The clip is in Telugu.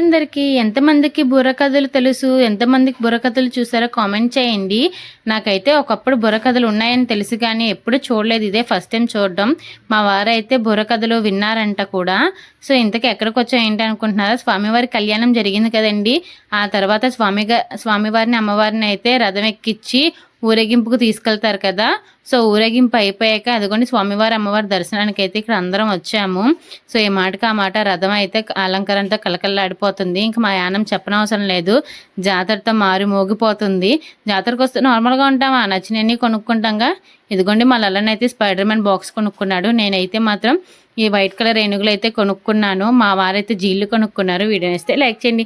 అందరికీ ఎంతమందికి బుర్రకథలు తెలుసు, ఎంతమందికి బుర్రకథలు చూసారో కామెంట్ చేయండి. నాకైతే ఒకప్పుడు బుర్రకథలు ఉన్నాయని తెలుసు కానీ ఎప్పుడు చూడలేదు. ఇదే ఫస్ట్ టైం చూడడం. మా వారైతే బుర్రకథలు విన్నారంట కూడా. సో ఇంతకీ ఎక్కడికి వచ్చాం ఏంటి అనుకుంటున్నారా? స్వామివారి కళ్యాణం జరిగింది కదండి. ఆ తర్వాత స్వామివారిని అమ్మవారిని అయితే రథం ఎక్కించి ఊరేగింపుకు తీసుకెళ్తారు కదా. సో ఊరేగింపు అయిపోయాక అదిగోండి స్వామివారి అమ్మవారి దర్శనానికి అయితే ఇక్కడ అందరం వచ్చాము. సో ఈ మాటకి ఆ మాట రథం అయితే అలంకరణతో కలకల్లాడిపోతుంది. ఇంకా మా యానం చెప్పనవసరం లేదు, జాతరతో మారి మోగిపోతుంది. జాతరకు వస్తే నార్మల్గా ఉంటామా, నచ్చినవన్నీ కొనుక్కుంటాంగా. ఇదిగోండి మా లల్లనైతే స్పైడర్ మ్యాన్ బాక్స్ కొనుక్కున్నాడు. నేనైతే మాత్రం ఈ వైట్ కలర్ ఏనుగులు అయితే కొనుక్కున్నాను. మా వారైతే జీళ్ళు కొనుక్కున్నారు. వీడియో ఇస్తే లైక్ చేయండి.